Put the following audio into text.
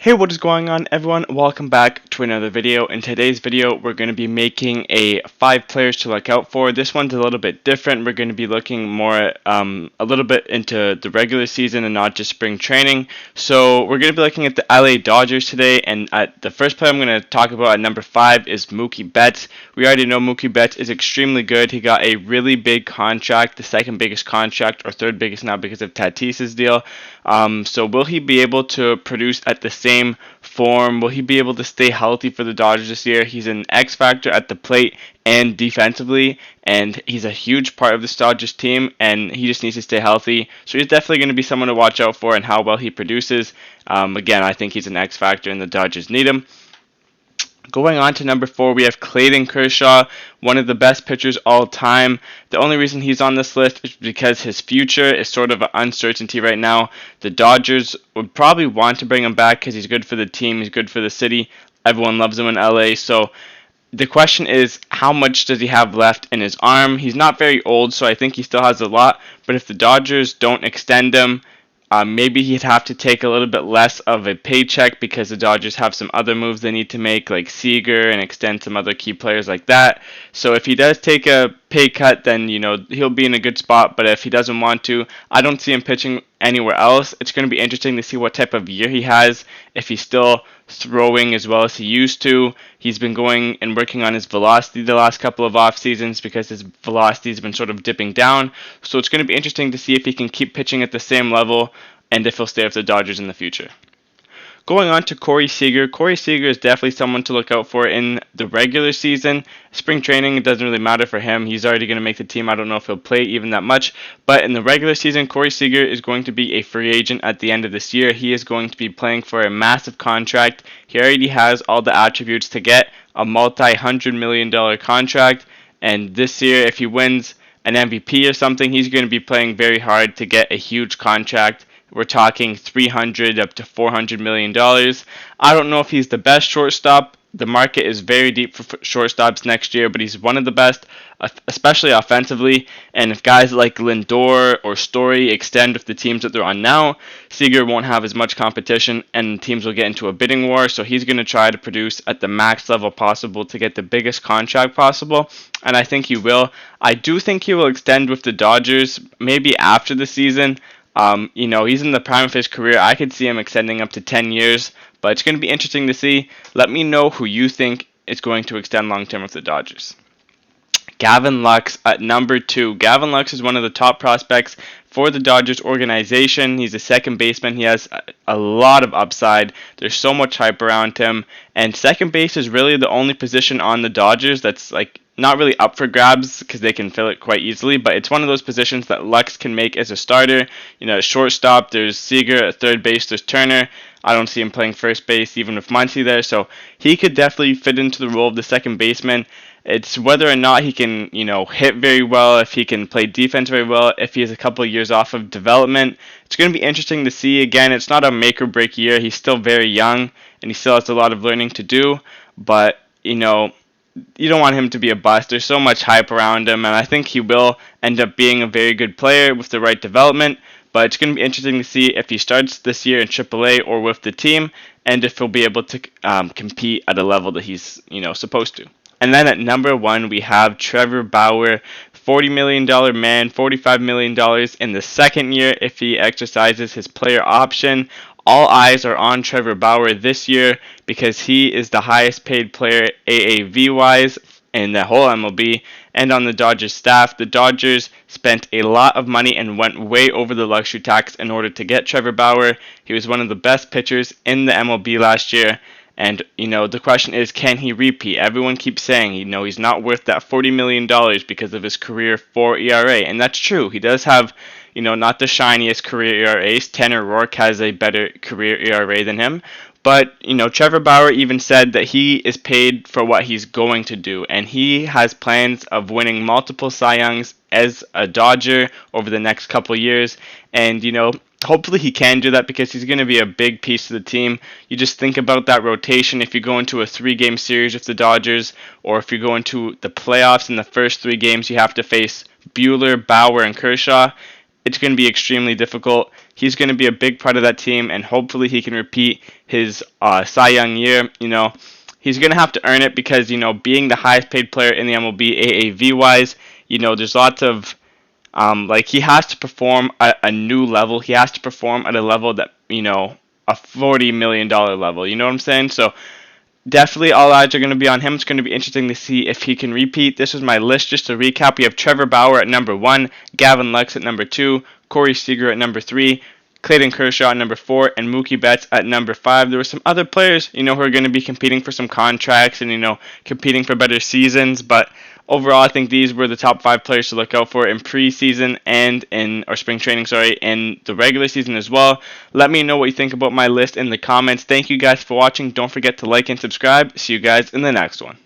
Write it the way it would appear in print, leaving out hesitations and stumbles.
Hey, what is going on, everyone? Welcome back to another video. In today's video, we're going to be making a 5 players to look out for. This one's a little bit different. We're going to be looking more a little bit into the regular season and not just spring training. So we're going to be looking at the LA Dodgers today, and the first player I'm going to talk about at number 5 is Mookie Betts. We already know Mookie Betts is extremely good. He got a really big contract, the second biggest contract, or third biggest now because of Tatis's deal. So will he be able to produce at the same form? Will he be able to stay healthy for the Dodgers this year? He's an X factor at the plate and defensively, and he's a huge part of this Dodgers team, and he just needs to stay healthy. So he's definitely going to be someone to watch out for and how well he produces. Again, I think he's an X factor, and the Dodgers need him. Going on to number 4, we have Clayton Kershaw, one of the best pitchers all time. The only reason he's on this list is because his future is sort of an uncertainty right now. The Dodgers would probably want to bring him back because he's good for the team, he's good for the city. Everyone loves him in LA. So the question is, how much does he have left in his arm? He's not very old, so I think he still has a lot. But if the Dodgers don't extend him, maybe he'd have to take a little bit less of a paycheck because the Dodgers have some other moves they need to make, like Seager, and extend some other key players like that. So if he does take a pay cut, then he'll be in a good spot. But if he doesn't want to, I don't see him pitching anywhere else. It's going to be interesting to see what type of year he has, if he's still throwing as well as he used to. He's been going and working on his velocity the last couple of off seasons because his velocity has been sort of dipping down. So it's going to be interesting to see if he can keep pitching at the same level and if he'll stay with the Dodgers in the future. Going on to Corey Seager. Corey Seager is definitely someone to look out for in the regular season. Spring training, it doesn't really matter for him. He's already going to make the team. I don't know if he'll play even that much. But in the regular season, Corey Seager is going to be a free agent at the end of this year. He is going to be playing for a massive contract. He already has all the attributes to get a multi-$100 million contract. And this year, if he wins an MVP or something, he's going to be playing very hard to get a huge contract. We're talking $300 up to $400 million. I don't know if he's the best shortstop. The market is very deep for shortstops next year, but he's one of the best, especially offensively. And if guys like Lindor or Story extend with the teams that they're on now, Seager won't have as much competition, and teams will get into a bidding war. So he's going to try to produce at the max level possible to get the biggest contract possible, and I think he will. I do think he will extend with the Dodgers, maybe after the season. He's in the prime of his career. I could see him extending up to 10 years, but it's going to be interesting to see. Let me know who you think is going to extend long term with the Dodgers. Gavin Lux at number 2. Gavin Lux is one of the top prospects for the Dodgers organization. He's a second baseman. He has a lot of upside. There's so much hype around him. And second base is really the only position on the Dodgers that's not really up for grabs because they can fill it quite easily, but it's one of those positions that Lux can make as a starter. At shortstop, there's Seager. At third base, there's Turner. I don't see him playing first base even with Muncy there, so he could definitely fit into the role of the second baseman. It's whether or not he can, hit very well, if he can play defense very well, if he has a couple of years off of development. It's going to be interesting to see. Again, it's not a make or break year. He's still very young, and he still has a lot of learning to do, but, you don't want him to be a bust. There's so much hype around him, and I think he will end up being a very good player with the right development. But it's going to be interesting to see if he starts this year in AAA or with the team, and if he'll be able to compete at a level that he's supposed to. And then at number 1, we have Trevor Bauer, $40 million man, $45 million in the second year if he exercises his player option. All eyes are on Trevor Bauer this year because he is the highest paid player AAV-wise in the whole MLB and on the Dodgers staff. The Dodgers spent a lot of money and went way over the luxury tax in order to get Trevor Bauer. He was one of the best pitchers in the MLB last year. And, the question is, can he repeat? Everyone keeps saying, he's not worth that $40 million because of his career 4 ERA. And that's true. He does have, not the shiniest career ERAs. Tanner Roark has a better career ERA than him. But, Trevor Bauer even said that he is paid for what he's going to do. And he has plans of winning multiple Cy Youngs as a Dodger over the next couple years. And, hopefully he can do that because he's going to be a big piece of the team. You just think about that rotation. If you go into a 3-game series with the Dodgers, or if you go into the playoffs in the first 3 games, you have to face Buehler, Bauer, and Kershaw. it's going to be extremely difficult. He's going to be a big part of that team, and hopefully he can repeat his Cy Young year. He's going to have to earn it because, being the highest paid player in the MLB AAV wise, there's lots of he has to perform at a new level. He has to perform at a level that, a $40 million level. You know what I'm saying? So definitely all eyes are going to be on him. It's going to be interesting to see if he can repeat. This was my list. Just to recap, we have Trevor Bauer at number 1, Gavin Lux at number 2, Corey Seager at number 3, Clayton Kershaw at number 4, and Mookie Betts at number 5. There were some other players, who are going to be competing for some contracts and, competing for better seasons. But overall, I think these were the top 5 players to look out for in preseason and or spring training, and the regular season as well. Let me know what you think about my list in the comments. Thank you guys for watching. Don't forget to like and subscribe. See you guys in the next one.